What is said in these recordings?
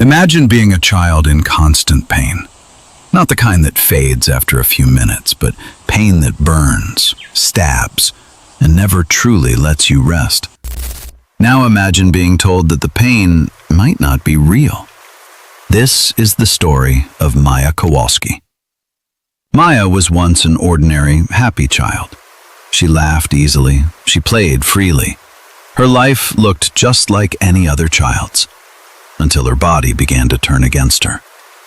Imagine being a child in constant pain. Not the kind that fades after a few minutes, but pain that burns, stabs, and never truly lets you rest. Now imagine being told that the pain might not be real. This is the story of Maya Kowalski. Maya was once an ordinary, happy child. She laughed easily. She played freely. Her life looked just like any other child's, until her body began to turn against her.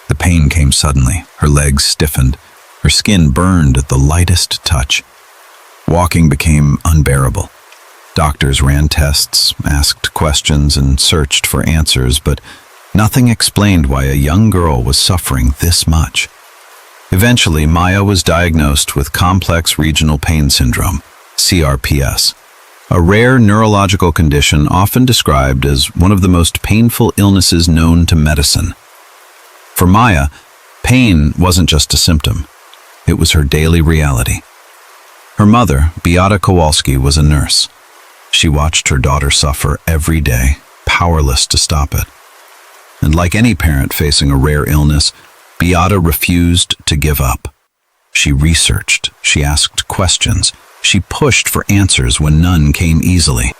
The pain came suddenly. Her legs stiffened. Her skin burned at the lightest touch. Walking became unbearable. Doctors ran tests, asked questions, and searched for answers, but nothing explained why a young girl was suffering this much. Eventually, Maya was diagnosed with complex regional pain syndrome, CRPS, a rare neurological condition often described as one of the most painful illnesses known to medicine. For Maya, pain wasn't just a symptom. It was her daily reality. Her mother, Beata Kowalski, was a nurse. She watched her daughter suffer every day, powerless to stop it. And like any parent facing a rare illness, Beata refused to give up. She researched, she asked questions, she pushed for answers when none came easily.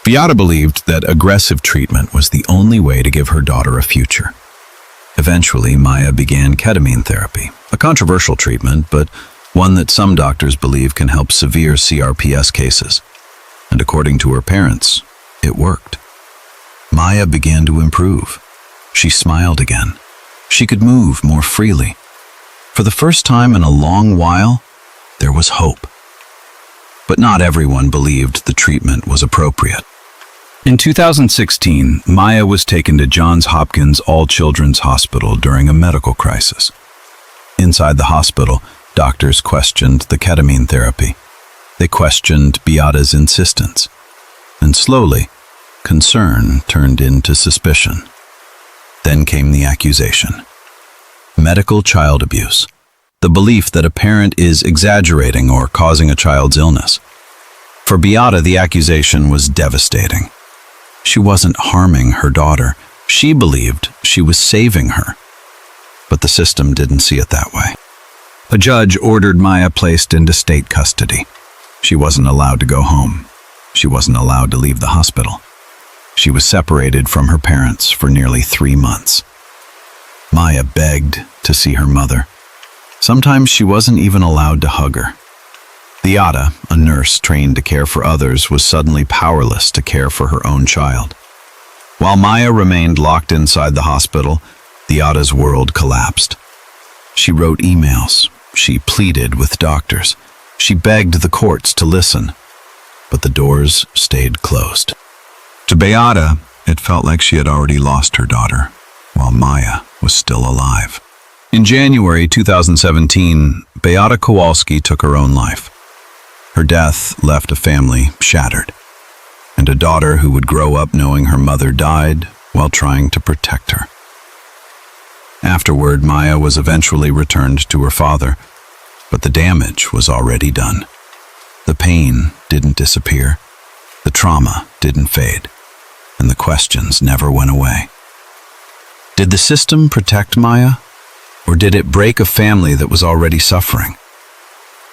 Beata believed that aggressive treatment was the only way to give her daughter a future. Eventually, Maya began ketamine therapy, a controversial treatment, but one that some doctors believe can help severe CRPS cases. And according to her parents, it worked. Maya began to improve. She smiled again. She could move more freely. For the first time in a long while, there was hope. But not everyone believed the treatment was appropriate. In 2016, Maya was taken to Johns Hopkins All Children's Hospital during a medical crisis. Inside the hospital, doctors questioned the ketamine therapy. They questioned Beata's insistence. And slowly, concern turned into suspicion. Then came the accusation. Medical child abuse. The belief that a parent is exaggerating or causing a child's illness. For Beata, the accusation was devastating. She wasn't harming her daughter. She believed she was saving her. But the system didn't see it that way. A judge ordered Maya placed into state custody. She wasn't allowed to go home. She wasn't allowed to leave the hospital. She was separated from her parents for nearly 3 months. Maya begged to see her mother. Sometimes she wasn't even allowed to hug her. Beata, a nurse trained to care for others, was suddenly powerless to care for her own child. While Maya remained locked inside the hospital, Beata's world collapsed. She wrote emails. She pleaded with doctors. She begged the courts to listen. But the doors stayed closed. To Beata, it felt like she had already lost her daughter, while Maya was still alive. In January 2017, Beata Kowalski took her own life. Her death left a family shattered, and a daughter who would grow up knowing her mother died while trying to protect her. Afterward, Maya was eventually returned to her father, but the damage was already done. The pain didn't disappear, the trauma didn't fade, and the questions never went away. Did the system protect Maya, or did it break a family that was already suffering?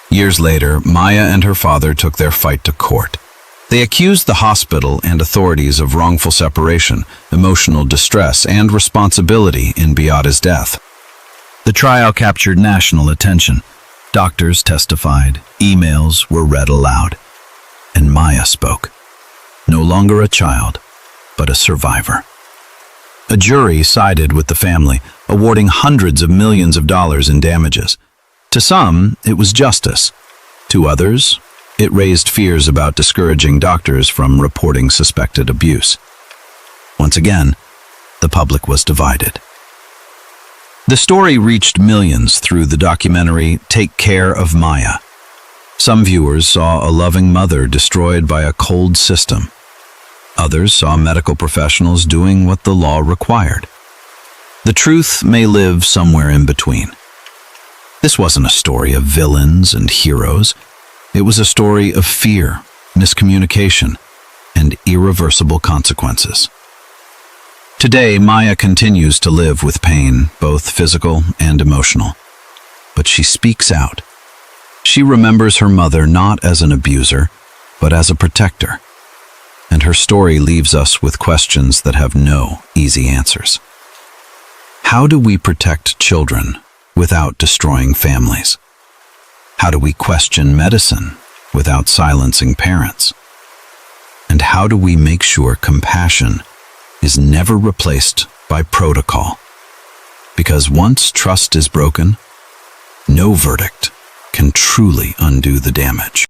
Years later, Maya and her father took their fight to court. They accused the hospital and authorities of wrongful separation, emotional distress, and responsibility in Beata's death. The trial captured national attention. Doctors testified, emails were read aloud, and Maya spoke. No longer a child, but a survivor. A jury sided with the family, awarding hundreds of millions of dollars in damages. To some, it was justice. To others, it raised fears about discouraging doctors from reporting suspected abuse. Once again, the public was divided. The story reached millions through the documentary Take Care of Maya. Some viewers saw a loving mother destroyed by a cold system. Others saw medical professionals doing what the law required. The truth may live somewhere in between. This wasn't a story of villains and heroes. It was a story of fear, miscommunication, and irreversible consequences. Today, Maya continues to live with pain, both physical and emotional. But she speaks out. She remembers her mother not as an abuser, but as a protector. And her story leaves us with questions that have no easy answers. How do we protect children without destroying families? How do we question medicine without silencing parents? And how do we make sure compassion is never replaced by protocol? Because once trust is broken, no verdict can truly undo the damage.